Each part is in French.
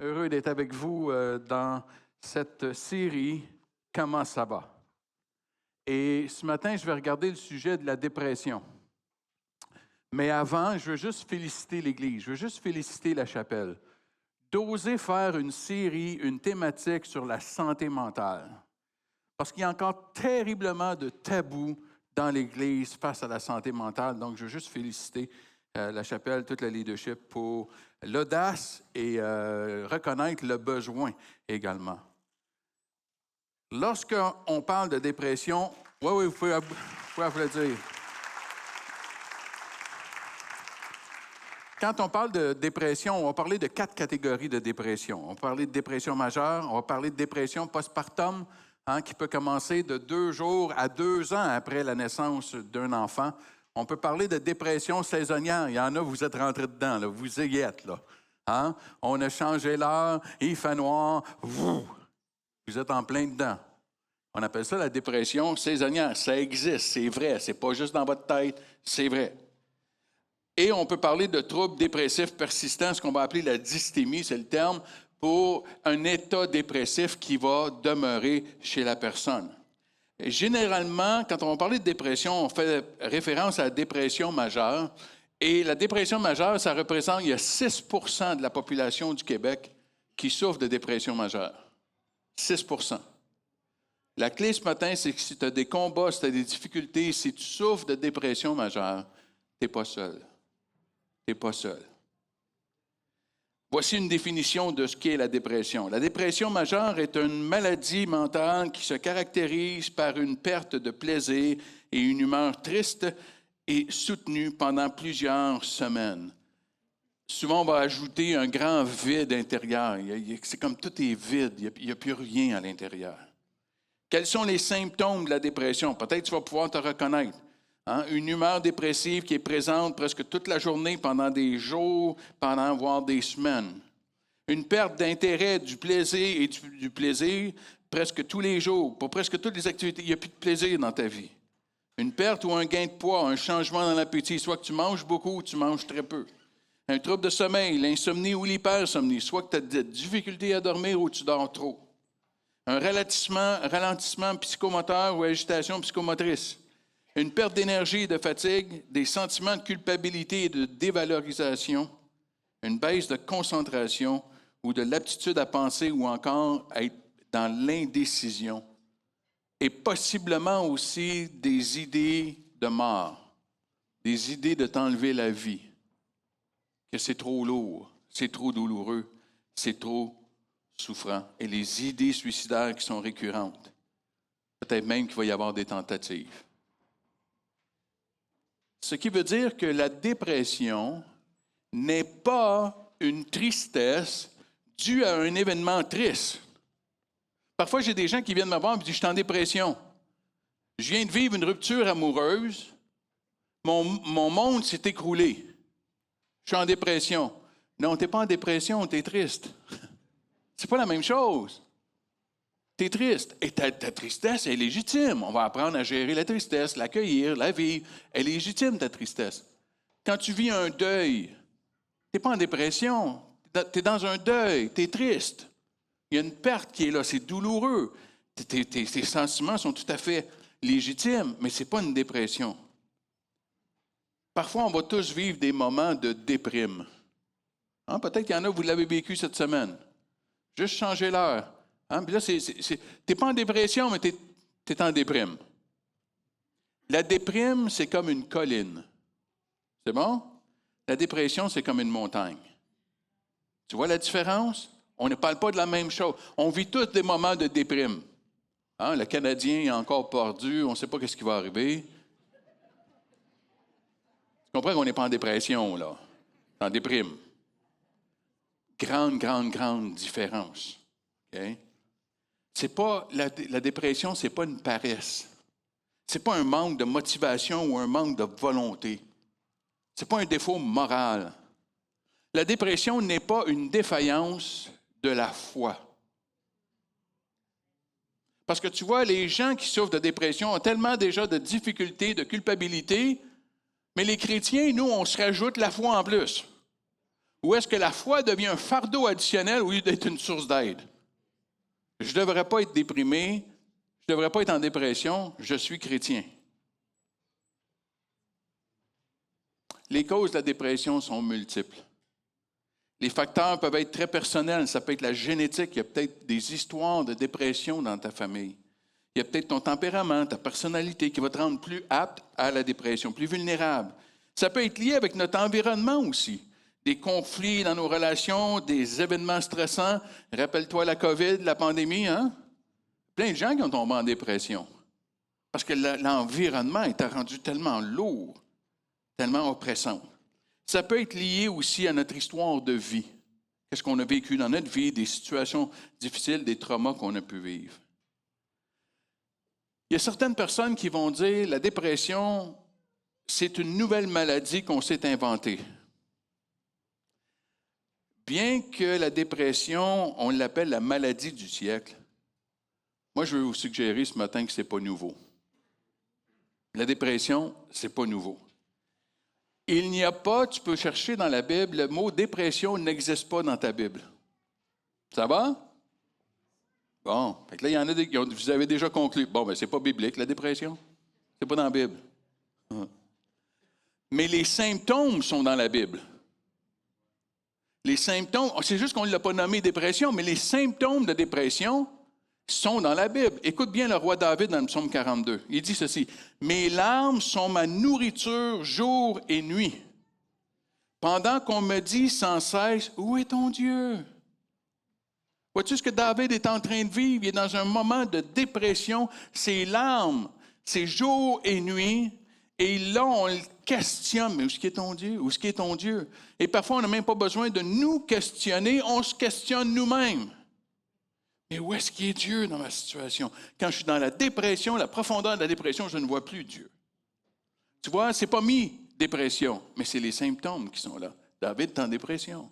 Heureux d'être avec vous dans cette série « Comment ça va ?» Et ce matin, je vais regarder le sujet de la dépression. Mais avant, je veux juste féliciter l'Église, je veux juste féliciter la chapelle d'oser faire une série, une thématique sur la santé mentale. Parce qu'il y a encore terriblement de tabous dans l'Église face à la santé mentale. Donc, je veux juste féliciter la chapelle, toute la leadership pour l'audace et reconnaître le besoin également. Lorsqu'on parle de dépression, oui, vous pouvez applaudir. Quand on parle de dépression, on va parler de 4 catégories de dépression. On va parler de dépression majeure, on va parler de dépression postpartum, qui peut commencer de 2 jours à 2 ans après la naissance d'un enfant. On peut parler de dépression saisonnière. Il y en a, vous êtes rentrés dedans, là, vous y êtes. Là. On a changé l'heure, il fait noir, vous êtes en plein dedans. On appelle ça la dépression saisonnière. Ça existe, c'est vrai. C'est pas juste dans votre tête, c'est vrai. Et on peut parler de troubles dépressifs persistants, ce qu'on va appeler la dystémie, c'est le terme, pour un état dépressif qui va demeurer chez la personne. Et généralement, quand on va parler de dépression, on fait référence à la dépression majeure. Et la dépression majeure, ça représente, il y a 6 % de la population du Québec qui souffre de dépression majeure. 6 %. La clé ce matin, c'est que si tu as des combats, si tu as des difficultés, si tu souffres de dépression majeure, tu n'es pas seul. Tu n'es pas seul. Voici une définition de ce qu'est la dépression. La dépression majeure est une maladie mentale qui se caractérise par une perte de plaisir et une humeur triste et soutenue pendant plusieurs semaines. Souvent, on va ajouter un grand vide intérieur. C'est comme tout est vide, il n'y a plus rien à l'intérieur. Quels sont les symptômes de la dépression? Peut-être tu vas pouvoir te reconnaître. Une humeur dépressive qui est présente presque toute la journée, pendant des jours, pendant voire des semaines. Une perte d'intérêt du plaisir et du plaisir presque tous les jours. Pour presque toutes les activités, il n'y a plus de plaisir dans ta vie. Une perte ou un gain de poids, un changement dans l'appétit, soit que tu manges beaucoup ou tu manges très peu. Un trouble de sommeil, l'insomnie ou l'hypersomnie, soit que tu as des difficultés à dormir ou tu dors trop. Un ralentissement psychomoteur ou agitation psychomotrice. Une perte d'énergie et de fatigue, des sentiments de culpabilité et de dévalorisation, une baisse de concentration ou de l'aptitude à penser ou encore à être dans l'indécision. Et possiblement aussi des idées de mort, des idées de t'enlever la vie, que c'est trop lourd, c'est trop douloureux, c'est trop souffrant. Et les idées suicidaires qui sont récurrentes. Peut-être même qu'il va y avoir des tentatives. Ce qui veut dire que la dépression n'est pas une tristesse due à un événement triste. Parfois, j'ai des gens qui viennent me voir et me disent « Je suis en dépression. Je viens de vivre une rupture amoureuse. Mon monde s'est écroulé. Je suis en dépression. » Non, tu n'es pas en dépression, tu es triste. C'est pas la même chose. Tu es triste. Et ta tristesse est légitime. On va apprendre à gérer la tristesse, l'accueillir, la vivre. Elle est légitime, ta tristesse. Quand tu vis un deuil, tu n'es pas en dépression. Tu es dans un deuil, tu es triste. Il y a une perte qui est là, c'est douloureux. Tes sentiments sont tout à fait légitimes, mais ce n'est pas une dépression. Parfois, on va tous vivre des moments de déprime. Peut-être qu'il y en a, vous l'avez vécu cette semaine. Juste changer l'heure. Puis là, tu n'es pas en dépression, mais tu es en déprime. La déprime, c'est comme une colline. C'est bon? La dépression, c'est comme une montagne. Tu vois la différence? On ne parle pas de la même chose. On vit tous des moments de déprime. Le Canadien est encore perdu, on ne sait pas ce qui va arriver. Tu comprends qu'on n'est pas en dépression, là. En déprime. Grande différence. Okay? C'est pas, la dépression, ce n'est pas une paresse. Ce n'est pas un manque de motivation ou un manque de volonté. Ce n'est pas un défaut moral. La dépression n'est pas une défaillance de la foi. Parce que tu vois, les gens qui souffrent de dépression ont tellement déjà de difficultés, de culpabilité, mais les chrétiens, nous, on se rajoute la foi en plus. Ou est-ce que la foi devient un fardeau additionnel au lieu d'être une source d'aide? Je ne devrais pas être déprimé, je ne devrais pas être en dépression, je suis chrétien. Les causes de la dépression sont multiples. Les facteurs peuvent être très personnels, ça peut être la génétique, il y a peut-être des histoires de dépression dans ta famille. Il y a peut-être ton tempérament, ta personnalité qui va te rendre plus apte à la dépression, plus vulnérable. Ça peut être lié avec notre environnement aussi. Des conflits dans nos relations, des événements stressants. Rappelle-toi la COVID, la pandémie, hein? Plein de gens qui ont tombé en dépression. Parce que l'environnement était rendu tellement lourd, tellement oppressant. Ça peut être lié aussi à notre histoire de vie. Qu'est-ce qu'on a vécu dans notre vie, des situations difficiles, des traumas qu'on a pu vivre. Il y a certaines personnes qui vont dire la dépression, c'est une nouvelle maladie qu'on s'est inventée. Bien que la dépression, on l'appelle la maladie du siècle, moi, je veux vous suggérer ce matin que ce n'est pas nouveau. La dépression, ce n'est pas nouveau. Il n'y a pas, tu peux chercher dans la Bible, le mot dépression n'existe pas dans ta Bible. Ça va? Bon, fait que là, il y en a vous avez déjà conclu. Bon, ben c'est pas biblique, la dépression. C'est pas dans la Bible. Mais les symptômes sont dans la Bible. Les symptômes, c'est juste qu'on ne l'a pas nommé dépression, mais les symptômes de dépression sont dans la Bible. Écoute bien le roi David dans le psaume 42. Il dit ceci, « Mes larmes sont ma nourriture jour et nuit. Pendant qu'on me dit sans cesse, où est ton Dieu? » Vois-tu ce que David est en train de vivre? Il est dans un moment de dépression. Ses larmes, c'est jour et nuit. Et là, on le questionne. Mais où est-ce qu'est ton Dieu? Où est-ce qu'est ton Dieu? Et parfois, on n'a même pas besoin de nous questionner. On se questionne nous-mêmes. Mais où est-ce qu'il est Dieu dans ma situation? Quand je suis dans la dépression, la profondeur de la dépression, je ne vois plus Dieu. Tu vois, ce n'est pas dépression, mais c'est les symptômes qui sont là. David est en dépression.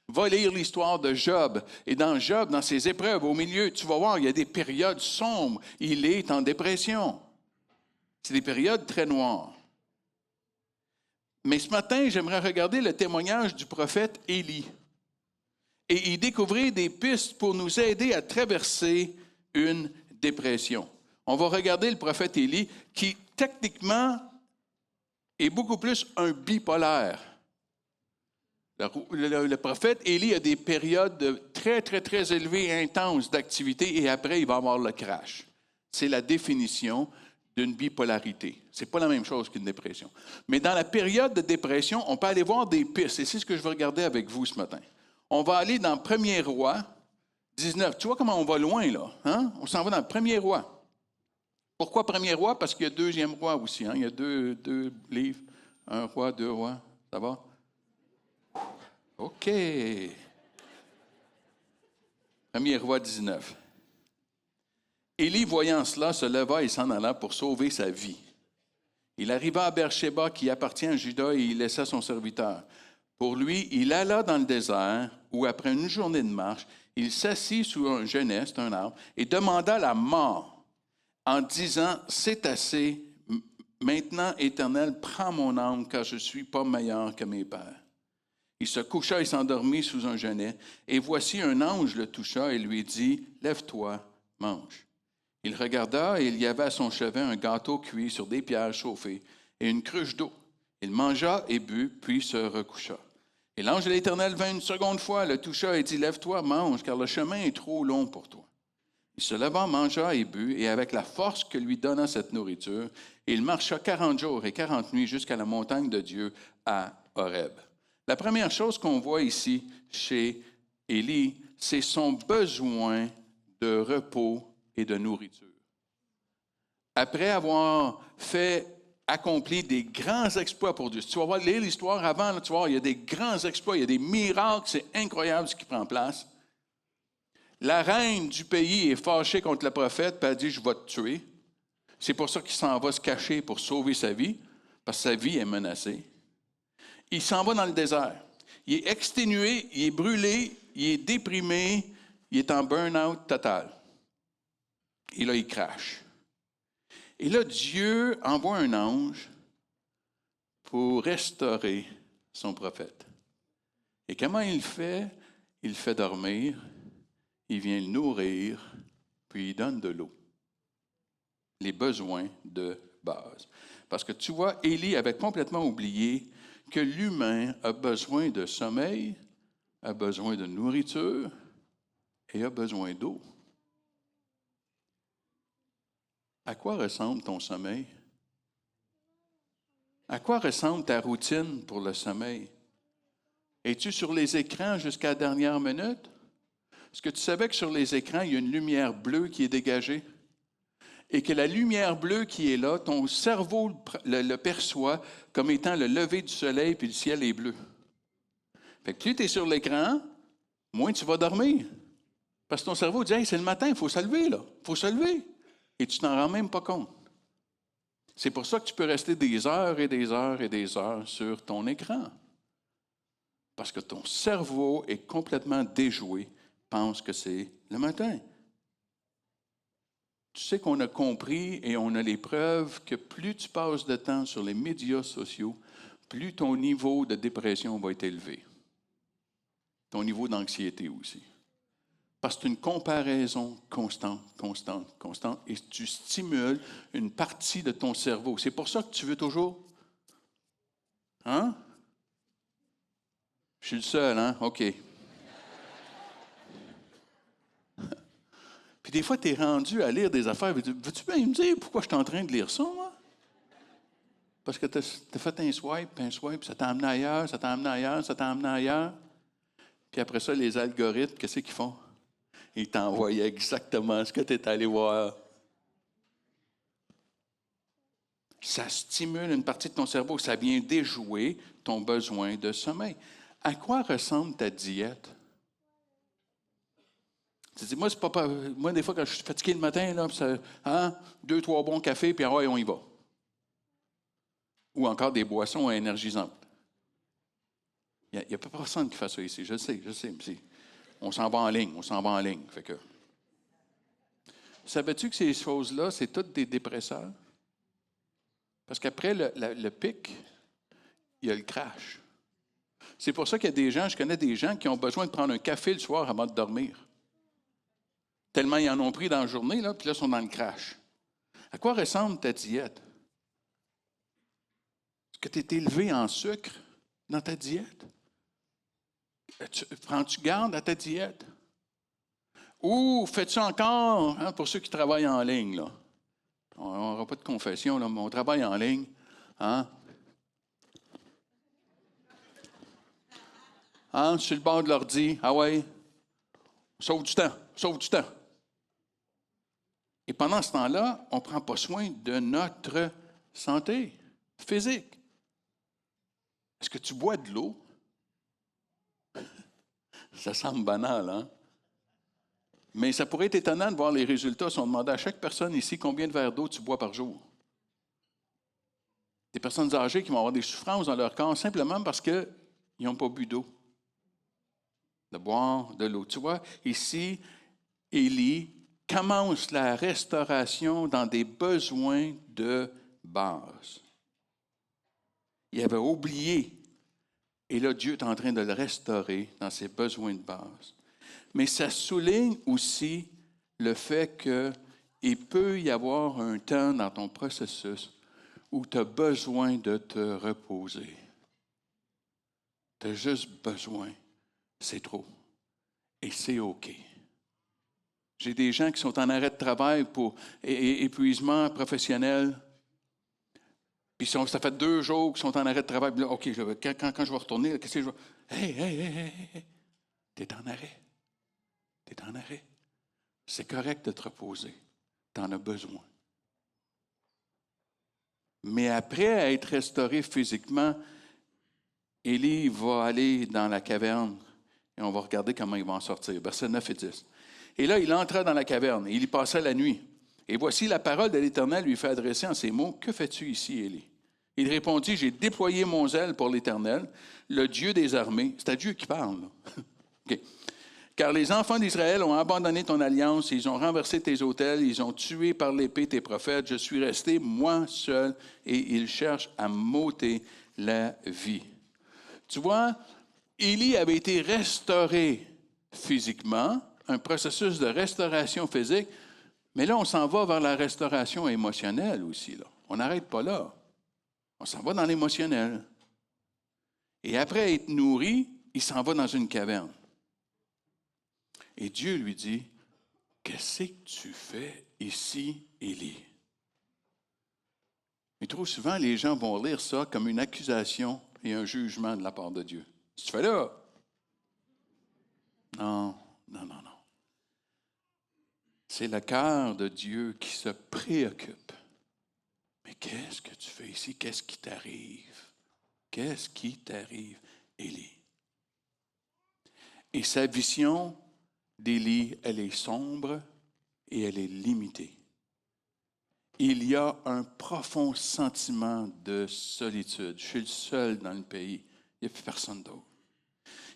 Va lire l'histoire de Job. Et dans Job, dans ses épreuves, au milieu, tu vas voir, il y a des périodes sombres. Il est en dépression. C'est des périodes très noires. Mais ce matin, j'aimerais regarder le témoignage du prophète Élie. Et y découvrir des pistes pour nous aider à traverser une dépression. On va regarder le prophète Élie, qui techniquement est beaucoup plus un bipolaire. Le prophète Élie a des périodes très, très, très élevées et intenses d'activité et après, il va avoir le crash. C'est la définition d'une bipolarité. Ce n'est pas la même chose qu'une dépression. Mais dans la période de dépression, on peut aller voir des pistes et c'est ce que je veux regarder avec vous ce matin. On va aller dans 1er Roi 19. Tu vois comment on va loin, là? Hein? On s'en va dans le 1er Roi. Pourquoi 1er Roi? Parce qu'il y a 2e Roi aussi. Hein? Il y a deux livres. 1 roi, 2 rois. Ça va? OK. 1er Roi 19. Élie, voyant cela, se leva et s'en alla pour sauver sa vie. Il arriva à Beersheba, qui appartient à Juda, et il laissa son serviteur. Pour lui, il alla dans le désert, où après une journée de marche, il s'assit sous un genêt, c'est un arbre, et demanda la mort, en disant, « C'est assez, maintenant, Éternel, prends mon âme, car je ne suis pas meilleur que mes pères. » Il se coucha et s'endormit sous un genêt, et voici un ange le toucha et lui dit, « Lève-toi, mange. » Il regarda, et il y avait à son chevet un gâteau cuit sur des pierres chauffées et une cruche d'eau. Il mangea et but, puis se recoucha. Et l'ange de l'Éternel vint une seconde fois, le toucha et dit, « Lève-toi, mange, car le chemin est trop long pour toi. » Il se leva, mangea et but, et avec la force que lui donna cette nourriture, il marcha 40 jours et 40 nuits jusqu'à la montagne de Dieu à Horeb. La première chose qu'on voit ici chez Élie, c'est son besoin de repos et de nourriture. Après avoir accompli des grands exploits pour Dieu. Si tu vas lire l'histoire avant, là, tu vas voir, il y a des grands exploits, il y a des miracles, c'est incroyable ce qui prend place. La reine du pays est fâchée contre le prophète, puis elle dit, « Je vais te tuer. » C'est pour ça qu'il s'en va se cacher pour sauver sa vie, parce que sa vie est menacée. Il s'en va dans le désert. Il est exténué, il est brûlé, il est déprimé, il est en burn-out total. Et là, il crache. Et là, Dieu envoie un ange pour restaurer son prophète. Et comment il le fait? Il le fait dormir, il vient le nourrir, puis il donne de l'eau. Les besoins de base. Parce que tu vois, Élie avait complètement oublié que l'humain a besoin de sommeil, a besoin de nourriture et a besoin d'eau. À quoi ressemble ton sommeil? À quoi ressemble ta routine pour le sommeil? Es-tu sur les écrans jusqu'à la dernière minute? Est-ce que tu savais que sur les écrans, il y a une lumière bleue qui est dégagée? Et que la lumière bleue qui est là, ton cerveau le perçoit comme étant le lever du soleil, puis le ciel est bleu. Fait que plus tu es sur l'écran, moins tu vas dormir. Parce que ton cerveau dit « Hey, c'est le matin, il faut se lever, là. Il faut se lever. » Et tu t'en rends même pas compte. C'est pour ça que tu peux rester des heures et des heures et des heures sur ton écran. Parce que ton cerveau est complètement déjoué, pense que c'est le matin. Tu sais qu'on a compris et on a les preuves que plus tu passes de temps sur les médias sociaux, plus ton niveau de dépression va être élevé. Ton niveau d'anxiété aussi. Parce que c'est une comparaison constante, et tu stimules une partie de ton cerveau. C'est pour ça que tu veux toujours... Hein? Je suis le seul, hein? OK. Puis des fois, tu es rendu à lire des affaires. Veux-tu bien me dire pourquoi je suis en train de lire ça, moi? Parce que tu as fait un swipe, ça t'a amené ailleurs, ça t'a amené ailleurs, ça t'a amené ailleurs. Puis après ça, les algorithmes, qu'est-ce qu'ils font? Ils t'envoient exactement ce que tu es allé voir. Ça stimule une partie de ton cerveau, ça vient déjouer ton besoin de sommeil. À quoi ressemble ta diète? Tu dis, moi, c'est pas, moi, des fois, quand je suis fatigué le matin, là, ça, 2-3 bons cafés, puis ouais, on y va. Ou encore des boissons énergisantes. Il n'y a pas personne qui fasse ça ici, je sais. Mais on s'en va en ligne, Fait que, savais-tu que ces choses-là, c'est toutes des dépresseurs? Parce qu'après le pic, il y a le crash. C'est pour ça qu'il y a des gens, je connais des gens qui ont besoin de prendre un café le soir avant de dormir. Tellement ils en ont pris dans la journée, là, puis là, ils sont dans le crash. À quoi ressemble ta diète? Est-ce que tu es élevé en sucre dans ta diète? Prends-tu garde à ta diète? Ou fais-tu encore, pour ceux qui travaillent en ligne, là, on n'aura pas de confession, là, mais on travaille en ligne, sur le bord de l'ordi, ouais, sauve du temps. Et pendant ce temps-là, on ne prend pas soin de notre santé physique. Est-ce que tu bois de l'eau? Ça semble banal, hein? Mais ça pourrait être étonnant de voir les résultats si on demandait à chaque personne ici combien de verres d'eau tu bois par jour. Des personnes âgées qui vont avoir des souffrances dans leur corps simplement parce qu'ils n'ont pas bu d'eau. De boire de l'eau. Tu vois, ici, Élie commence la restauration dans des besoins de base. Il avait oublié, et là, Dieu est en train de le restaurer dans ses besoins de base. Mais ça souligne aussi le fait qu'il peut y avoir un temps dans ton processus où tu as besoin de te reposer. Tu as juste besoin. C'est trop. Et c'est OK. J'ai des gens qui sont en arrêt de travail pour épuisement professionnel. Puis ça fait 2 jours qu'ils sont en arrêt de travail. Là, OK, quand je vais retourner, qu'est-ce que je vais... Hey. T'es en arrêt. C'est correct de te reposer. Tu en as besoin. Mais après être restauré physiquement, Élie va aller dans la caverne et on va regarder comment il va en sortir. Versets 9 et 10. Et là, il entra dans la caverne et il y passa la nuit. Et voici la parole de l'Éternel lui fait adresser en ces mots, « Que fais-tu ici, Élie? » Il répondit, « J'ai déployé mon zèle pour l'Éternel, le Dieu des armées. » C'est à Dieu qui parle. OK. « Car les enfants d'Israël ont abandonné ton alliance, ils ont renversé tes autels, ils ont tué par l'épée tes prophètes. Je suis resté, moi seul, et ils cherchent à m'ôter la vie. » Tu vois, Élie avait été restauré physiquement, un processus de restauration physique, mais là, on s'en va vers la restauration émotionnelle aussi. Là. On n'arrête pas là. On s'en va dans l'émotionnel. Et après être nourri, il s'en va dans une caverne. Et Dieu lui dit, « Qu'est-ce que tu fais ici, Élie? » Mais trop souvent, les gens vont lire ça comme une accusation et un jugement de la part de Dieu. « Qu'est-ce que tu fais là? » Non, non, non, non. C'est le cœur de Dieu qui se préoccupe. Mais qu'est-ce que tu fais ici? Qu'est-ce qui t'arrive? Qu'est-ce qui t'arrive, Élie? Et sa vision d'Élie, elle est sombre et elle est limitée. Il y a un profond sentiment de solitude. Je suis le seul dans le pays. Il n'y a plus personne d'autre.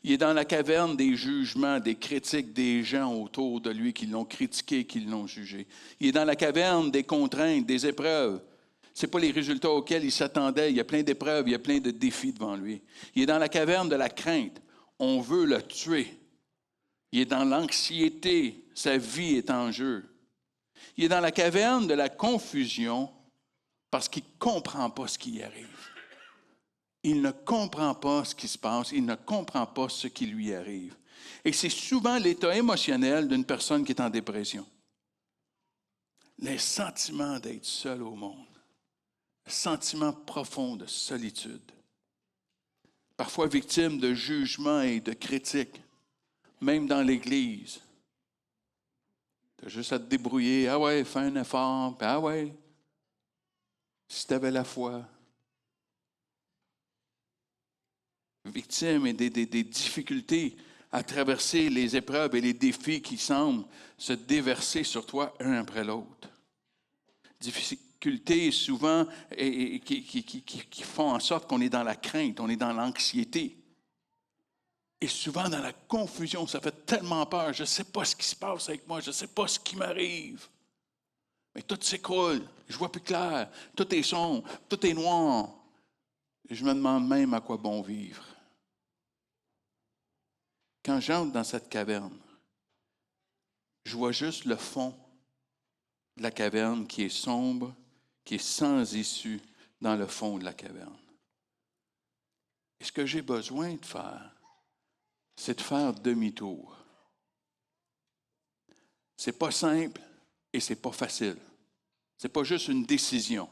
Il est dans la caverne des jugements, des critiques des gens autour de lui qui l'ont critiqué, qui l'ont jugé. Il est dans la caverne des contraintes, des épreuves. Ce n'est pas les résultats auxquels il s'attendait. Il y a plein d'épreuves, il y a plein de défis devant lui. Il est dans la caverne de la crainte. On veut le tuer. Il est dans l'anxiété. Sa vie est en jeu. Il est dans la caverne de la confusion parce qu'il ne comprend pas ce qui y arrive. Il ne comprend pas ce qui se passe. Il ne comprend pas ce qui lui arrive. Et c'est souvent l'état émotionnel d'une personne qui est en dépression. Les sentiments d'être seul au monde. Le sentiment profond de solitude. Parfois victime de jugements et de critiques, même dans l'Église. Tu as juste à te débrouiller. Ah ouais, fais un effort. Puis ah ouais, si tu avais la foi. Victime et des difficultés à traverser les épreuves et les défis qui semblent se déverser sur toi un après l'autre. Difficultés souvent qui font en sorte qu'on est dans la crainte, on est dans l'anxiété. Et souvent dans la confusion, ça fait tellement peur. Je ne sais pas ce qui se passe avec moi, je ne sais pas ce qui m'arrive. Mais tout s'écroule, je vois plus clair, tout est sombre, tout est noir. Et je me demande même à quoi bon vivre. Quand j'entre dans cette caverne, je vois juste le fond de la caverne qui est sombre, qui est sans issue dans le fond de la caverne. Et ce que j'ai besoin de faire, c'est de faire demi-tour. C'est pas simple et c'est pas facile. C'est pas juste une décision.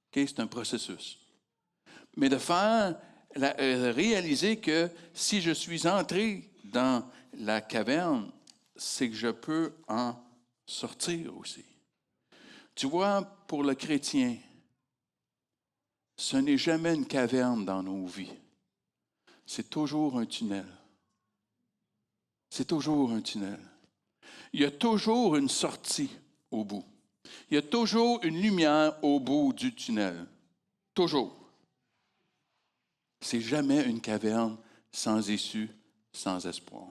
Okay? C'est un processus. Mais de réaliser que si je suis entré dans la caverne, c'est que je peux en sortir aussi. Tu vois, pour le chrétien, ce n'est jamais une caverne dans nos vies. C'est toujours un tunnel. C'est toujours un tunnel. Il y a toujours une sortie au bout. Il y a toujours une lumière au bout du tunnel. Toujours. C'est jamais une caverne sans issue, sans espoir.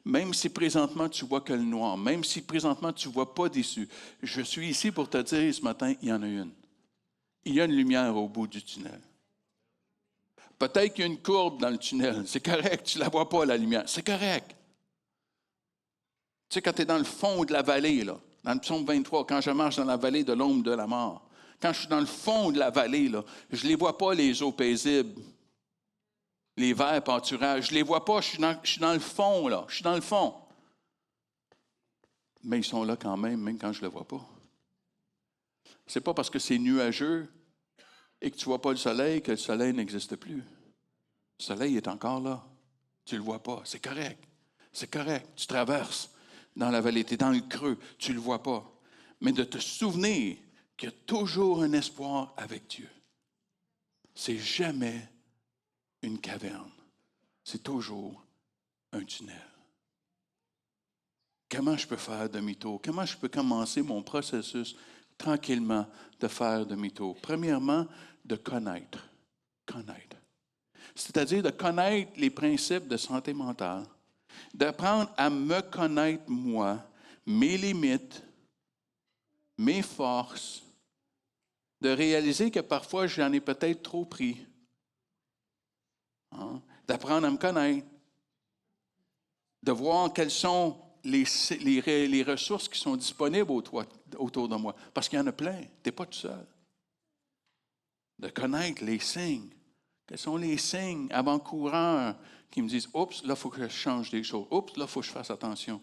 Même si présentement tu vois que le noir, même si présentement tu ne vois pas d'issue, je suis ici pour te dire ce matin, il y en a une. Il y a une lumière au bout du tunnel. Peut-être qu'il y a une courbe dans le tunnel. C'est correct, tu ne la vois pas, la lumière. C'est correct. Tu sais, quand tu es dans le fond de la vallée, là, dans le psaume 23, quand je marche dans la vallée de l'ombre de la mort, quand je suis dans le fond de la vallée, là, je ne les vois pas, les eaux paisibles, les verts pâturages. Je ne les vois pas, je suis dans le fond, là. Je suis dans le fond. Mais ils sont là quand même quand je ne le vois pas. Ce n'est pas parce que c'est nuageux et que tu ne vois pas le soleil que le soleil n'existe plus. Le soleil est encore là. Tu ne le vois pas. C'est correct. C'est correct. Tu traverses dans la vallée. Tu es dans le creux. Tu ne le vois pas. Mais de te souvenir qu'il y a toujours un espoir avec Dieu. C'est jamais une caverne. C'est toujours un tunnel. Comment je peux faire demi-tour? Comment je peux commencer mon processus tranquillement de faire demi-tour? Premièrement, de connaître. Connaître. C'est-à-dire de connaître les principes de santé mentale, d'apprendre à me connaître moi, mes limites, mes forces, de réaliser que parfois j'en ai peut-être trop pris. Hein? d'apprendre à me connaître, de voir quelles sont les ressources qui sont disponibles autour de moi. Parce qu'il y en a plein. Tu n'es pas tout seul. De connaître les signes. Quels sont les signes avant-coureurs qui me disent « Oups, là, il faut que je change des choses. Oups, là, il faut que je fasse attention. »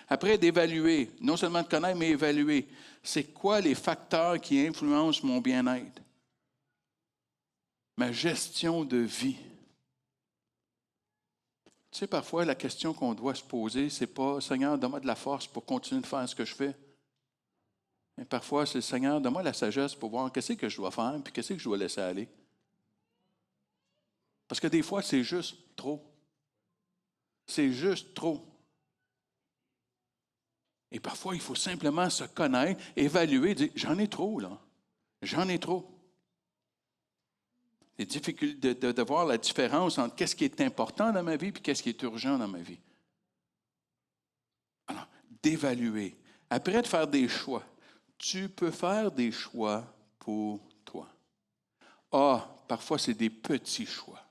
Après, d'évaluer, non seulement de connaître, mais évaluer. C'est quoi les facteurs qui influencent mon bien-être? Ma gestion de vie. Tu sais, parfois, la question qu'on doit se poser, c'est pas « Seigneur, donne-moi de la force pour continuer de faire ce que je fais. » Mais parfois, c'est « Seigneur, donne-moi la sagesse pour voir qu'est-ce que je dois faire, puis qu'est-ce que je dois laisser aller. » Parce que des fois, c'est juste trop. C'est juste trop. Et parfois, il faut simplement se connaître, évaluer, dire « J'en ai trop, là. J'en ai trop. » Les difficultés de voir la différence entre qu'est-ce qui est important dans ma vie et qu'est-ce qui est urgent dans ma vie. Alors, d'évaluer. Après, de faire des choix. Tu peux faire des choix pour toi. Parfois, c'est des petits choix.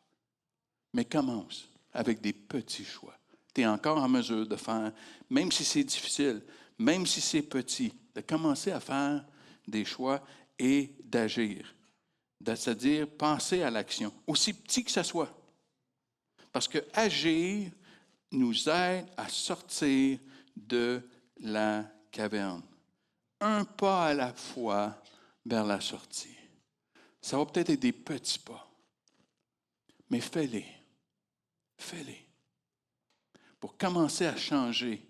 Mais commence avec des petits choix. Tu es encore en mesure de faire, même si c'est difficile, même si c'est petit, de commencer à faire des choix et d'agir. C'est-à-dire penser à l'action, aussi petit que ce soit. Parce que agir nous aide à sortir de la caverne. Un pas à la fois vers la sortie. Ça va peut-être être des petits pas, mais fais-les. Fais-les. Pour commencer à changer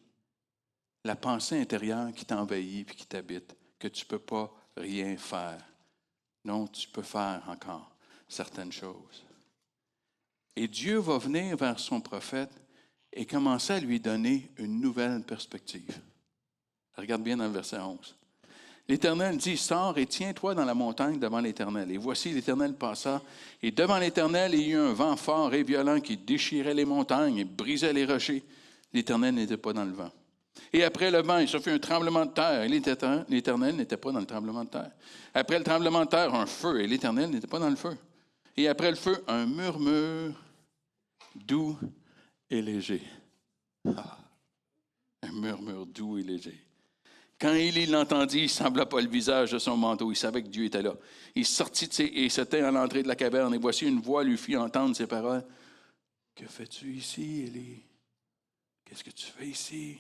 la pensée intérieure qui t'envahit et qui t'habite, que tu ne peux pas rien faire. Non, tu peux faire encore certaines choses. Et Dieu va venir vers son prophète et commencer à lui donner une nouvelle perspective. Regarde bien dans le verset 11. L'Éternel dit, « Sors et tiens-toi dans la montagne devant l'Éternel. » Et voici, l'Éternel passa, et devant l'Éternel, il y eut un vent fort et violent qui déchirait les montagnes et brisait les rochers. L'Éternel n'était pas dans le vent. Et après le vent, il se fit un tremblement de terre, et l'Éternel n'était pas dans le tremblement de terre. Après le tremblement de terre, un feu, et l'Éternel n'était pas dans le feu. Et après le feu, un murmure doux et léger. Un murmure doux et léger. Quand Élie l'entendit, il ne sembla pas le visage de son manteau. Il savait que Dieu était là. Il sortit et se tint à l'entrée de la caverne. Et voici une voix lui fit entendre ces paroles. « Que fais-tu ici, Élie? Qu'est-ce que tu fais ici? »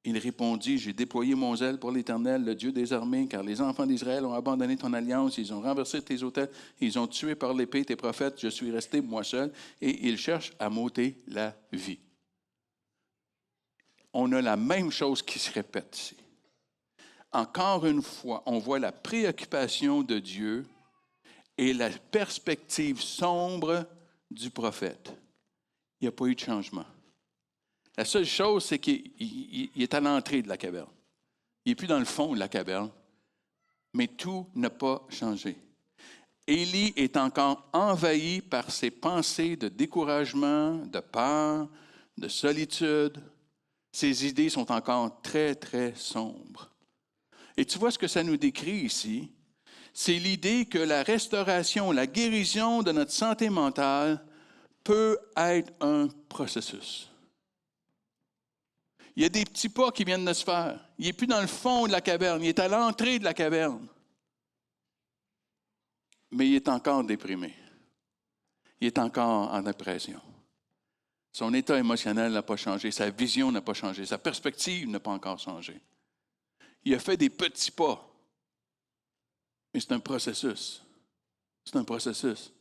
Il répondit, « J'ai déployé mon zèle pour l'Éternel, le Dieu des armées, car les enfants d'Israël ont abandonné ton alliance, ils ont renversé tes autels, ils ont tué par l'épée tes prophètes, je suis resté moi seul, et ils cherchent à m'ôter la vie. » On a la même chose qui se répète ici. Encore une fois, on voit la préoccupation de Dieu et la perspective sombre du prophète. Il n'y a pas eu de changement. La seule chose, c'est qu'il est à l'entrée de la caverne. Il n'est plus dans le fond de la caverne, mais tout n'a pas changé. Élie est encore envahi par ses pensées de découragement, de peur, de solitude. Ses idées sont encore très, très sombres. Et tu vois ce que ça nous décrit ici? C'est l'idée que la restauration, la guérison de notre santé mentale peut être un processus. Il y a des petits pas qui viennent de se faire. Il n'est plus dans le fond de la caverne, il est à l'entrée de la caverne. Mais il est encore déprimé. Il est encore en dépression. Son état émotionnel n'a pas changé, sa vision n'a pas changé, sa perspective n'a pas encore changé. Il a fait des petits pas, mais c'est un processus. C'est un processus.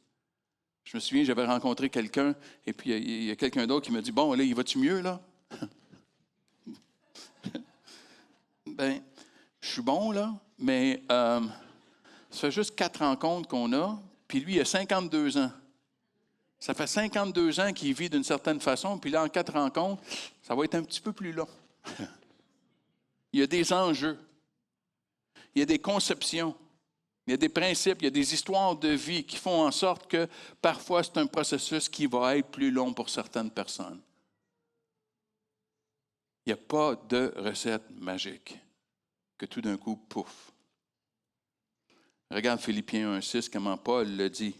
Je me souviens, j'avais rencontré quelqu'un, et puis il y a quelqu'un d'autre qui m'a dit, « Bon, là, il va-tu mieux, là? » Ben, je suis bon, là, mais ça fait juste 4 rencontres qu'on a, puis lui, il a 52 ans. Ça fait 52 ans qu'il vit d'une certaine façon, puis là, en 4 rencontres, ça va être un petit peu plus long. Il y a des enjeux, il y a des conceptions, il y a des principes, il y a des histoires de vie qui font en sorte que parfois c'est un processus qui va être plus long pour certaines personnes. Il n'y a pas de recette magique que tout d'un coup, pouf. Regarde Philippiens 1,6, comment Paul le dit.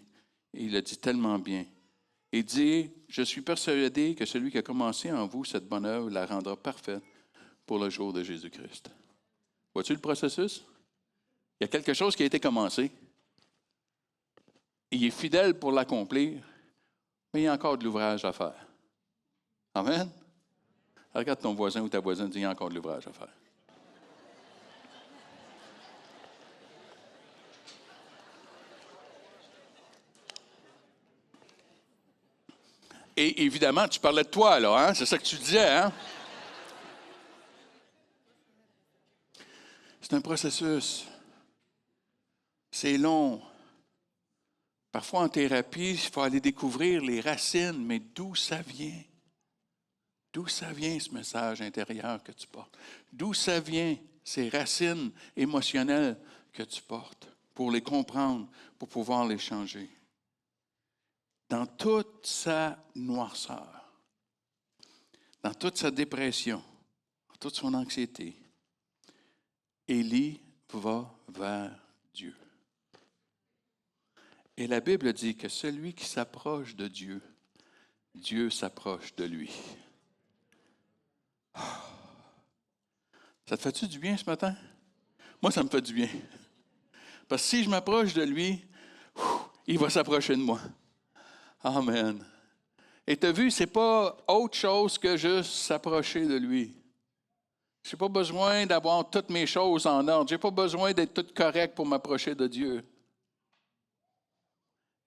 Il le dit tellement bien. et dit, je suis persuadé que celui qui a commencé en vous cette bonne œuvre la rendra parfaite pour le jour de Jésus-Christ. Vois-tu le processus? Il y a quelque chose qui a été commencé. Il est fidèle pour l'accomplir, mais il y a encore de l'ouvrage à faire. Amen? Regarde ton voisin ou ta voisine, dis, il y a encore de l'ouvrage à faire. Et évidemment, tu parlais de toi, là, hein? C'est ça que tu disais, hein? C'est un processus. C'est long. Parfois, en thérapie, il faut aller découvrir les racines, mais d'où ça vient? D'où ça vient, ce message intérieur que tu portes? D'où ça vient, ces racines émotionnelles que tu portes? Pour les comprendre, pour pouvoir les changer. Dans toute sa noirceur, dans toute sa dépression, dans toute son anxiété, Élie va vers Dieu. Et la Bible dit que celui qui s'approche de Dieu, Dieu s'approche de lui. Ça te fait-tu du bien ce matin? Moi, ça me fait du bien. Parce que si je m'approche de lui, il va s'approcher de moi. Amen. Et tu as vu, ce n'est pas autre chose que juste s'approcher de lui. Je n'ai pas besoin d'avoir toutes mes choses en ordre. Je n'ai pas besoin d'être tout correct pour m'approcher de Dieu.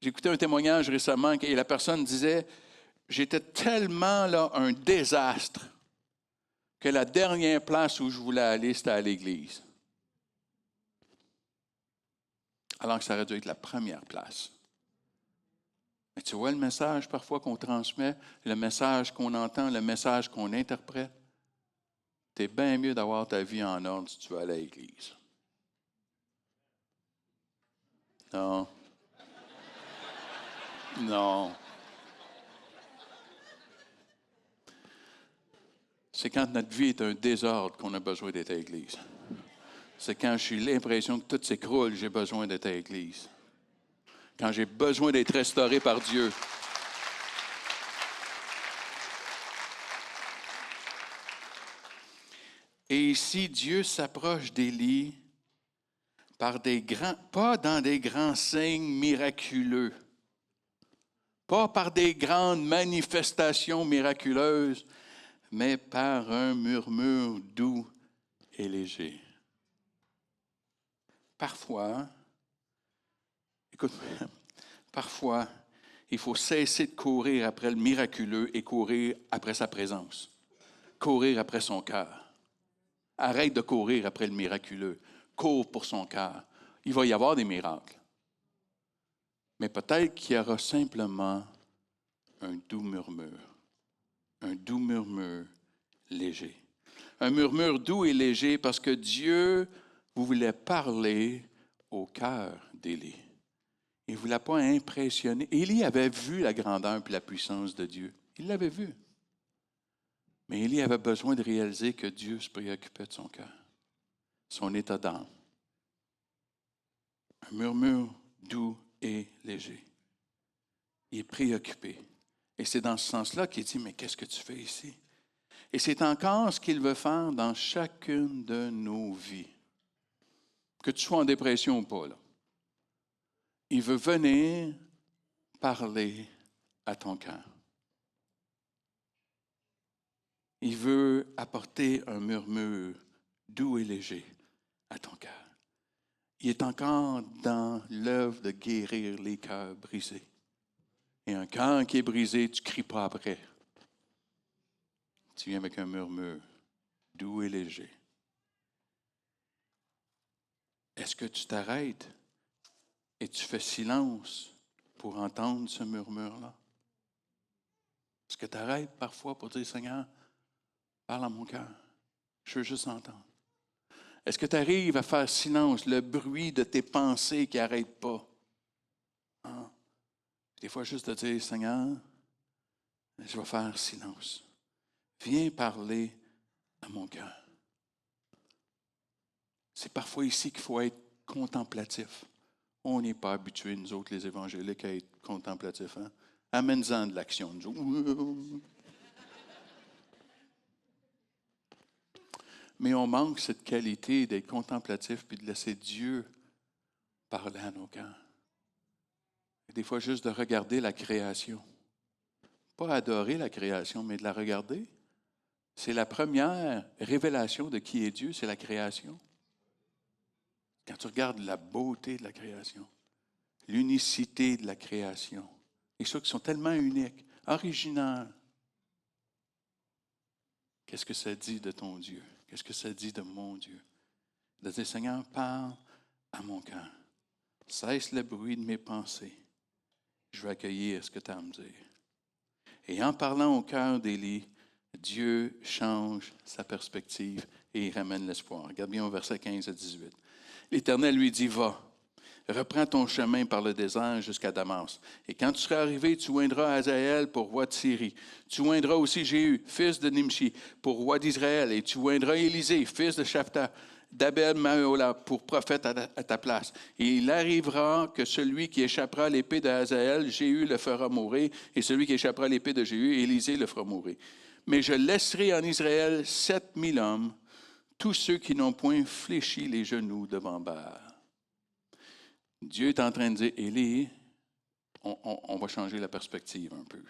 J'ai écouté un témoignage récemment et la personne disait, j'étais tellement là un désastre que la dernière place où je voulais aller, c'était à l'église. Alors que ça aurait dû être la première place. Mais tu vois le message parfois qu'on transmet, le message qu'on entend, le message qu'on interprète. C'est bien mieux d'avoir ta vie en ordre si tu veux aller à l'église. Non. Non. C'est quand notre vie est un désordre qu'on a besoin d'être à l'église. C'est quand j'ai l'impression que tout s'écroule, j'ai besoin d'être à l'église. Quand j'ai besoin d'être restauré par Dieu. Et ici, Dieu s'approche d'Élie par pas dans des grands signes miraculeux, pas par des grandes manifestations miraculeuses, mais par un murmure doux et léger. Parfois, écoute, parfois, il faut cesser de courir après le miraculeux et courir après sa présence, courir après son cœur. Arrête de courir après le miraculeux. Cours pour son cœur. Il va y avoir des miracles. Mais peut-être qu'il y aura simplement un doux murmure. Un doux murmure léger. Un murmure doux et léger parce que Dieu voulait parler au cœur d'Élie. Il ne voulait pas impressionner. Élie avait vu la grandeur et la puissance de Dieu. Il l'avait vu. Mais Élie avait besoin de réaliser que Dieu se préoccupait de son cœur, son état d'âme. Un murmure doux et léger. Il est préoccupé. Et c'est dans ce sens-là qu'il dit, mais qu'est-ce que tu fais ici? Et c'est encore ce qu'il veut faire dans chacune de nos vies. Que tu sois en dépression ou pas, là. Il veut venir parler à ton cœur. Il veut apporter un murmure doux et léger à ton cœur. Il est encore dans l'œuvre de guérir les cœurs brisés. Et un cœur qui est brisé, tu ne cries pas après. Tu viens avec un murmure doux et léger. Est-ce que tu t'arrêtes et tu fais silence pour entendre ce murmure-là? Est-ce que tu arrêtes parfois pour dire, Seigneur, parle à mon cœur. Je veux juste entendre. Est-ce que tu arrives à faire silence, le bruit de tes pensées qui n'arrêtent pas? Hein? Des fois, juste de dire, Seigneur, je vais faire silence. Viens parler à mon cœur. C'est parfois ici qu'il faut être contemplatif. On n'est pas habitués, nous autres, les évangéliques, à être contemplatifs. Hein? Amène-en de l'action. Nous autres. Mais on manque cette qualité d'être contemplatif puis de laisser Dieu parler à nos cœurs. Et des fois, juste de regarder la création. Pas adorer la création, mais de la regarder. C'est la première révélation de qui est Dieu, c'est la création. Quand tu regardes la beauté de la création, l'unicité de la création, les choses qui sont tellement uniques, originales, qu'est-ce que ça dit de ton Dieu? Qu'est-ce que ça dit de mon Dieu? De dire, Seigneur, parle à mon cœur. Cesse le bruit de mes pensées. Je vais accueillir ce que tu as à me dire. Et en parlant au cœur d'Élie, Dieu change sa perspective et il ramène l'espoir. Regarde bien au verset 15 à 18. L'Éternel lui dit, va, reprends ton chemin par le désert jusqu'à Damas. Et quand tu seras arrivé, tu oindras Hazaël pour roi de Syrie. Tu oindras aussi Jéhu, fils de Nimshi, pour roi d'Israël. Et tu oindras Élisée, fils de Shapta, d'Abel-Mahola, pour prophète à ta place. Et il arrivera que celui qui échappera à l'épée de Hazaël, Jéhu le fera mourir, et celui qui échappera à l'épée de Jéhu, Élisée le fera mourir. Mais je laisserai en Israël 7000 hommes, tous ceux qui n'ont point fléchi les genoux devant Baal. Dieu est en train de dire, Élie, on va changer la perspective un peu.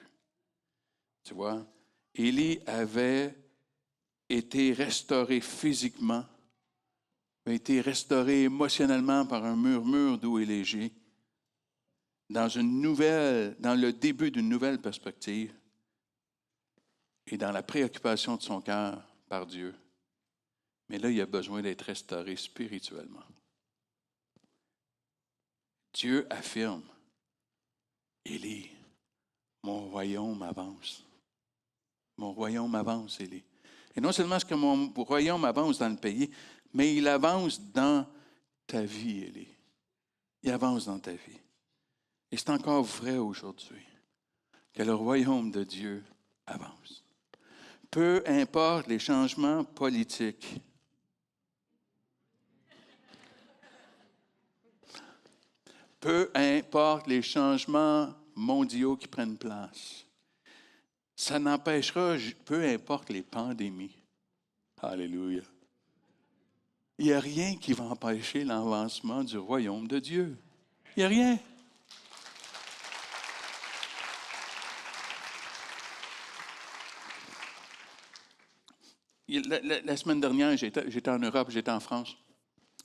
Tu vois, Élie avait été restauré physiquement, a été restauré émotionnellement par un murmure doux et léger, dans le début d'une nouvelle perspective et dans la préoccupation de son cœur par Dieu. Mais là, il a besoin d'être restauré spirituellement. Dieu affirme, Élie, mon royaume avance. Mon royaume avance, Élie. Et non seulement est-ce que mon royaume avance dans le pays, mais il avance dans ta vie, Élie. Il avance dans ta vie. Et c'est encore vrai aujourd'hui que le royaume de Dieu avance. Peu importe les changements politiques, peu importe les changements mondiaux qui prennent place, ça n'empêchera, peu importe les pandémies. Alléluia. Il n'y a rien qui va empêcher l'avancement du royaume de Dieu. Il n'y a rien. La semaine dernière, j'étais en Europe, j'étais en France.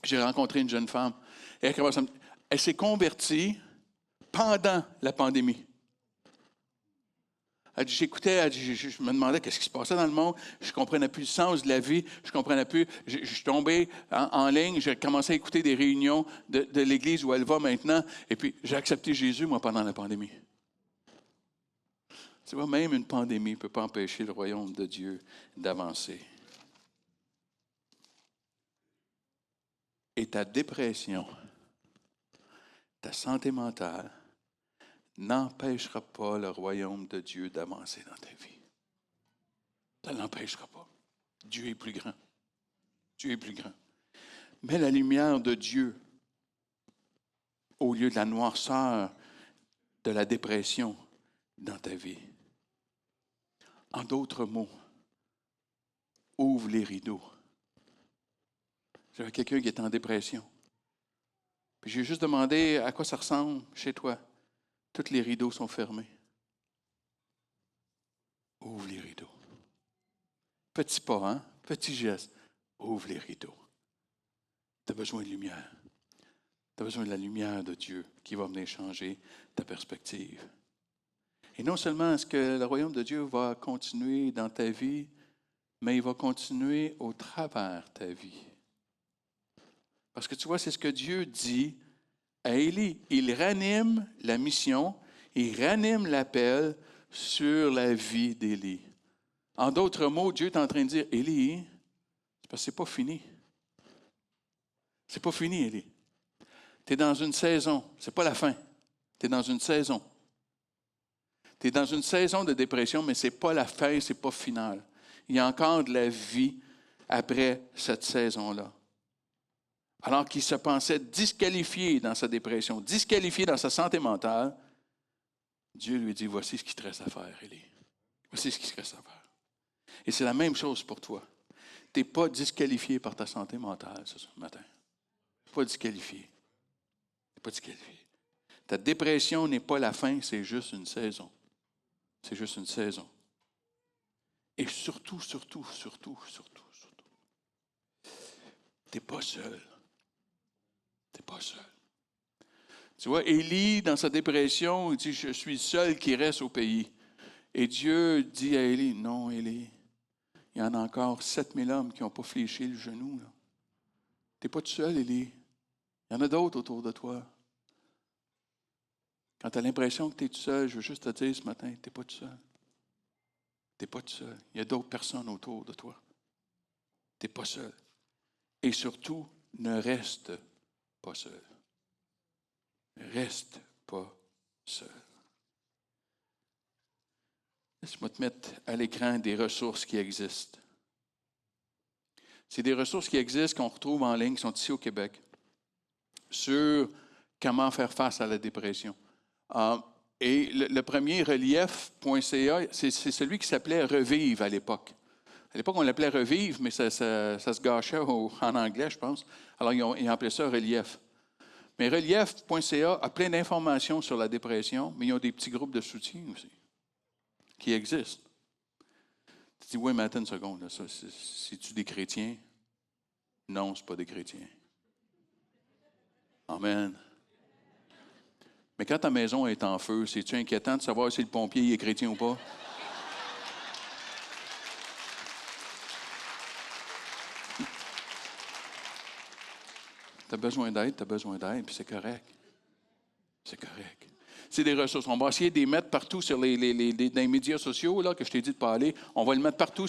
J'ai rencontré une jeune femme. Elle s'est convertie pendant la pandémie. Elle dit, j'écoutais, elle dit, je me demandais qu'est-ce qui se passait dans le monde. Je ne comprenais plus le sens de la vie. Je ne comprenais plus. Je suis tombé en ligne. J'ai commencé à écouter des réunions de l'Église où elle va maintenant. Et puis, j'ai accepté Jésus, moi, pendant la pandémie. Tu vois, même une pandémie ne peut pas empêcher le royaume de Dieu d'avancer. Et ta dépression, ta santé mentale, n'empêchera pas le royaume de Dieu d'avancer dans ta vie. Ça ne l'empêchera pas. Dieu est plus grand. Dieu est plus grand. Mets la lumière de Dieu au lieu de la noirceur de la dépression dans ta vie. En d'autres mots, ouvre les rideaux. J'avais quelqu'un qui était en dépression. Puis j'ai juste demandé à quoi ça ressemble chez toi. Tous les rideaux sont fermés. Ouvre les rideaux. Petit pas, hein? Petit geste. Ouvre les rideaux. Tu as besoin de lumière. Tu as besoin de la lumière de Dieu qui va venir changer ta perspective. Et non seulement est-ce que le royaume de Dieu va continuer dans ta vie, mais il va continuer au travers ta vie. Parce que tu vois, c'est ce que Dieu dit à Élie. Il ranime la mission, il ranime l'appel sur la vie d'Élie. En d'autres mots, Dieu est en train de dire, Élie, c'est parce que c'est pas fini. C'est pas fini, Élie. Tu es dans une saison, c'est pas la fin. Tu es dans une saison. Tu es dans une saison de dépression, mais ce n'est pas la fin, ce n'est pas final. Il y a encore de la vie après cette saison-là. Alors qu'il se pensait disqualifié dans sa dépression, disqualifié dans sa santé mentale, Dieu lui dit, voici ce qu'il te reste à faire, Élie. Voici ce qu'il te reste à faire. Et c'est la même chose pour toi. Tu n'es pas disqualifié par ta santé mentale ce matin. Tu n'es pas disqualifié. Tu n'es pas disqualifié. Ta dépression n'est pas la fin, c'est juste une saison. C'est juste une saison. Et surtout, tu n'es pas seul. Tu n'es pas seul. Tu vois, Élie, dans sa dépression, il dit, je suis le seul qui reste au pays. Et Dieu dit à Élie, non, Élie, il y en a encore 7000 hommes qui n'ont pas fléchi le genou. Tu n'es pas tout seul, Élie. Il y en a d'autres autour de toi. Quand tu as l'impression que tu es tout seul, je veux juste te dire ce matin, tu n'es pas tout seul. Tu n'es pas tout seul. Il y a d'autres personnes autour de toi. Tu n'es pas seul. Et surtout, ne reste pas seul. Reste pas seul. Laisse-moi te mettre à l'écran des ressources qui existent. C'est des ressources qui existent, qu'on retrouve en ligne, qui sont ici au Québec, sur comment faire face à la dépression. Et le premier, relief.ca, c'est celui qui s'appelait Revive à l'époque. À l'époque, on l'appelait Revive, mais ça se gâchait en anglais, je pense. Alors, ils appelaient ça Relief. Mais relief.ca a plein d'informations sur la dépression, mais ils ont des petits groupes de soutien aussi, qui existent. Tu dis, oui, mais attends une seconde, là, ça, c'est-tu des chrétiens? Non, ce n'est pas des chrétiens. Amen. Mais quand ta maison est en feu, c'est-tu inquiétant de savoir si le pompier est chrétien ou pas? Tu as besoin d'aide, puis c'est correct. C'est correct. C'est des ressources. On va essayer de les mettre partout sur dans les médias sociaux, là, que je t'ai dit de ne pas aller. On va les mettre partout.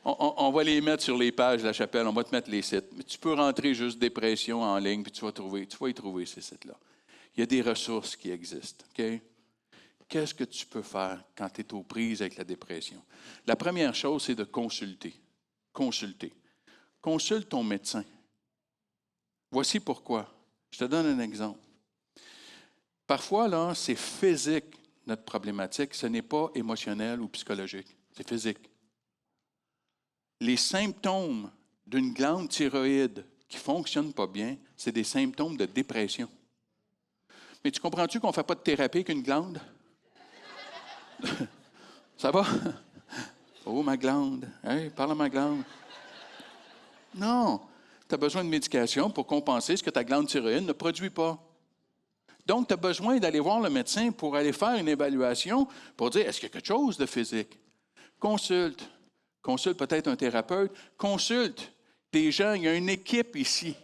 On va les mettre sur les pages de la chapelle. On va te mettre les sites. Mais tu peux rentrer juste dépression en ligne, puis tu vas y trouver ces sites-là. Il y a des ressources qui existent. Okay? Qu'est-ce que tu peux faire quand tu es aux prises avec la dépression? La première chose, c'est de consulter. Consulter. Consulte ton médecin. Voici pourquoi. Je te donne un exemple. Parfois, là, c'est physique, notre problématique. Ce n'est pas émotionnel ou psychologique. C'est physique. Les symptômes d'une glande thyroïde qui ne fonctionne pas bien, c'est des symptômes de dépression. Mais tu comprends-tu qu'on ne fait pas de thérapie avec une glande? Ça va? Oh, ma glande. Hey, parle à ma glande. Non. Tu as besoin de médication pour compenser ce que ta glande thyroïde ne produit pas. Donc, tu as besoin d'aller voir le médecin pour aller faire une évaluation pour dire, est-ce qu'il y a quelque chose de physique? Consulte. Consulte peut-être un thérapeute. Consulte des gens. Il y a une équipe ici.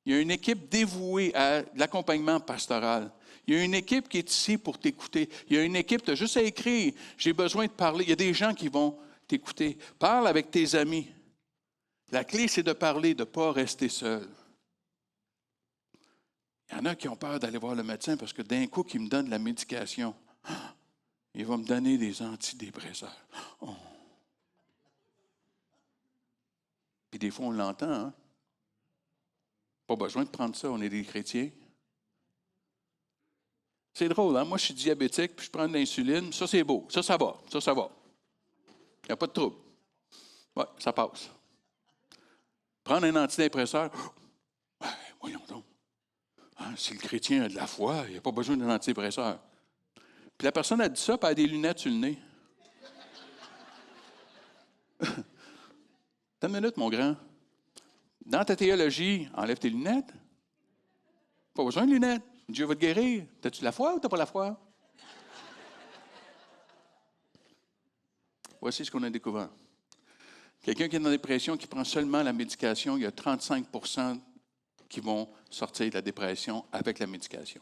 Il y a une équipe dévouée à l'accompagnement pastoral. Il y a une équipe qui est ici pour t'écouter. Il y a une équipe, tu as juste à écrire. J'ai besoin de parler. Il y a des gens qui vont t'écouter. Parle avec tes amis. La clé, c'est de parler, de ne pas rester seul. Il y en a qui ont peur d'aller voir le médecin parce que d'un coup, il me donne de la médication. Il va me donner des antidépresseurs. Oh. Puis des fois, on l'entend. Hein? Pas besoin de prendre ça, on est des chrétiens. C'est drôle, hein? Moi, je suis diabétique, puis je prends de l'insuline. Ça, c'est beau. Ça va. Ça va. Il n'y a pas de trouble. Oui, ça passe. Prendre un antidépresseur, voyons donc. Hein, si le chrétien a de la foi, il n'y a pas besoin d'un antidépresseur. Puis la personne a dit ça, puis elle a des lunettes sur le nez. Attends une minute, mon grand. Dans ta théologie, enlève tes lunettes. Pas besoin de lunettes. Dieu va te guérir. T'as-tu la foi ou t'as pas la foi? Voici ce qu'on a découvert. Quelqu'un qui est dans la dépression, qui prend seulement la médication, il y a 35 % qui vont sortir de la dépression avec la médication.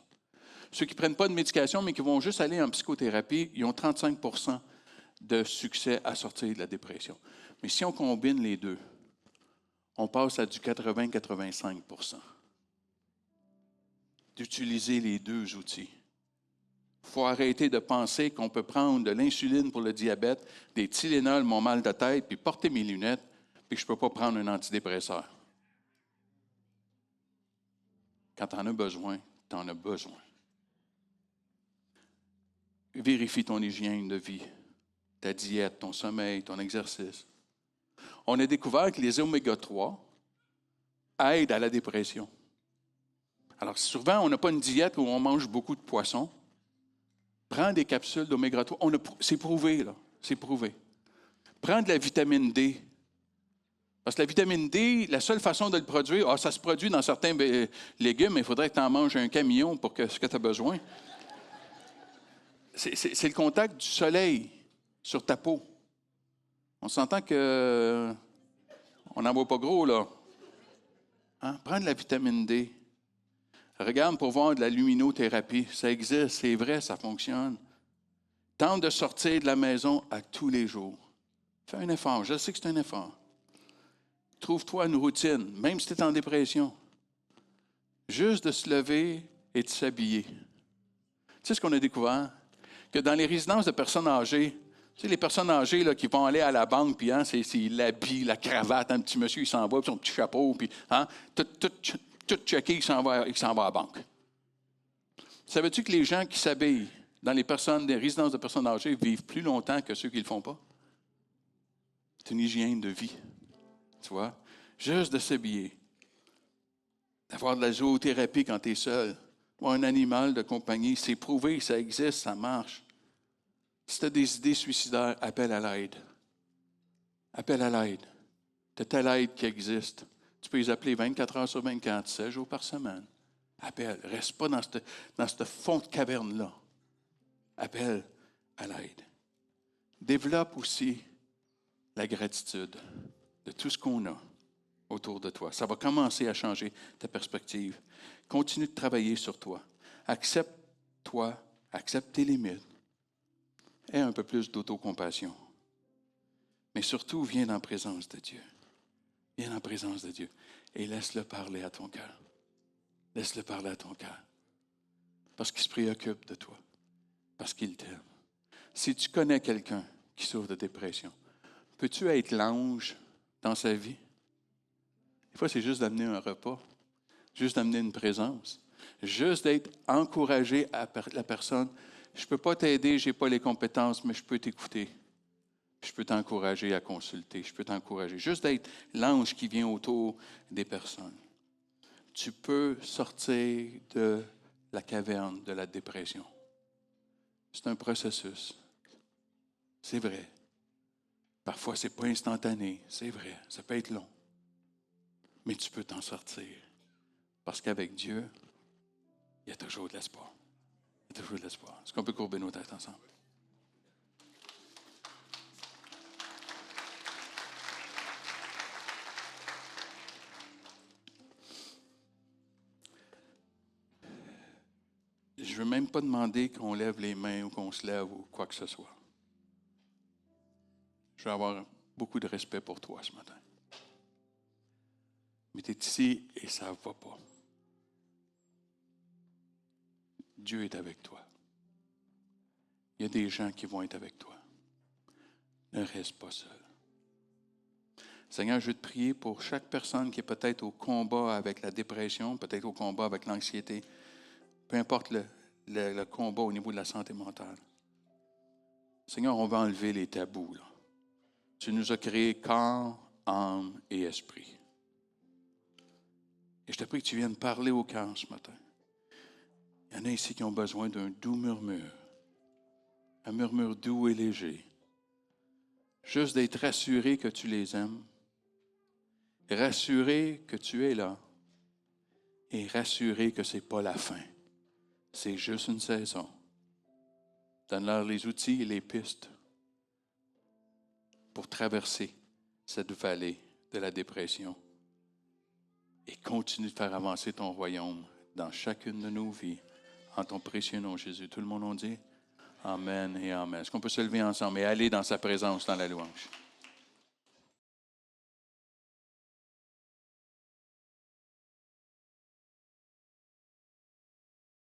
Ceux qui ne prennent pas de médication, mais qui vont juste aller en psychothérapie, ils ont 35 % de succès à sortir de la dépression. Mais si on combine les deux, on passe à du 80-85 % d'utiliser les deux outils. Il faut arrêter de penser qu'on peut prendre de l'insuline pour le diabète, des Tylenol, mon mal de tête, puis porter mes lunettes, puis que je ne peux pas prendre un antidépresseur. Quand tu en as besoin, tu en as besoin. vérifie ton hygiène de vie, ta diète, ton sommeil, ton exercice. On a découvert que les oméga-3 aident à la dépression. Alors, souvent, on n'a pas une diète où on mange beaucoup de poissons. Prends des capsules d'oméga-3. C'est prouvé, là. C'est prouvé. Prends de la vitamine D. Parce que la vitamine D, la seule façon de le produire, ça se produit dans certains légumes, mais il faudrait que tu en manges un camion pour ce que tu as besoin. C'est le contact du soleil sur ta peau. On s'entend que on n'en voit pas gros, là. Hein? Prends de la vitamine D. Regarde pour voir de la luminothérapie. Ça existe, c'est vrai, ça fonctionne. Tente de sortir de la maison à tous les jours. Fais un effort. Je sais que c'est un effort. Trouve-toi une routine, même si tu es en dépression. Juste de se lever et de s'habiller. Tu sais ce qu'on a découvert? Que dans les résidences de personnes âgées, tu sais, les personnes âgées là, qui vont aller à la banque, puis c'est l'habit, la cravate, un petit monsieur, il s'en va, puis son petit chapeau, puis tout checké, il s'en va à la banque. Savais-tu que les gens qui s'habillent dans des résidences de personnes âgées vivent plus longtemps que ceux qui ne le font pas? C'est une hygiène de vie, tu vois? Juste de s'habiller. D'avoir de la zoothérapie quand tu es seul. Ou un animal de compagnie, c'est prouvé, ça existe, ça marche. Si tu as des idées suicidaires, appelle à l'aide. Appelle à l'aide. Tu as telle aide qui existe. Tu peux les appeler 24 heures sur 24, 7 jours par semaine. Appelle. Reste pas dans ce fond de caverne-là. Appelle à l'aide. Développe aussi la gratitude de tout ce qu'on a autour de toi. Ça va commencer à changer ta perspective. Continue de travailler sur toi. Accepte-toi, accepte tes limites. Aie un peu plus d'autocompassion. Mais surtout, viens dans la présence de Dieu. Viens dans la présence de Dieu et laisse-le parler à ton cœur. Laisse-le parler à ton cœur. Parce qu'il se préoccupe de toi. Parce qu'il t'aime. Si tu connais quelqu'un qui souffre de dépression, peux-tu être l'ange dans sa vie? Des fois, c'est juste d'amener un repas, juste d'amener une présence, juste d'être encouragé à la personne. Je ne peux pas t'aider, je n'ai pas les compétences, mais je peux t'écouter. Je peux t'encourager à consulter. Je peux t'encourager. Juste d'être l'ange qui vient autour des personnes. Tu peux sortir de la caverne de la dépression. C'est un processus. C'est vrai. Parfois, ce n'est pas instantané. C'est vrai. Ça peut être long. Mais tu peux t'en sortir. Parce qu'avec Dieu, il y a toujours de l'espoir. Il y a toujours de l'espoir. Est-ce qu'on peut courber nos têtes ensemble? Je ne veux même pas demander qu'on lève les mains ou qu'on se lève ou quoi que ce soit. Je vais avoir beaucoup de respect pour toi ce matin. Mais tu es ici et ça ne va pas. Dieu est avec toi. Il y a des gens qui vont être avec toi. Ne reste pas seul. Seigneur, je veux te prier pour chaque personne qui est peut-être au combat avec la dépression, peut-être au combat avec l'anxiété, peu importe le combat au niveau de la santé mentale. Seigneur, on va enlever les tabous. Là. Tu nous as créés corps, âme et esprit. Et je te prie que tu viennes parler au cœur ce matin. Il y en a ici qui ont besoin d'un doux murmure. Un murmure doux et léger. Juste d'être rassuré que tu les aimes. Rassuré que tu es là. Et rassuré que ce n'est pas la fin. C'est juste une saison. Donne-leur les outils et les pistes pour traverser cette vallée de la dépression et continue de faire avancer ton royaume dans chacune de nos vies. En ton précieux nom, Jésus. Tout le monde en dit Amen et Amen. Est-ce qu'on peut se lever ensemble et aller dans sa présence dans la louange?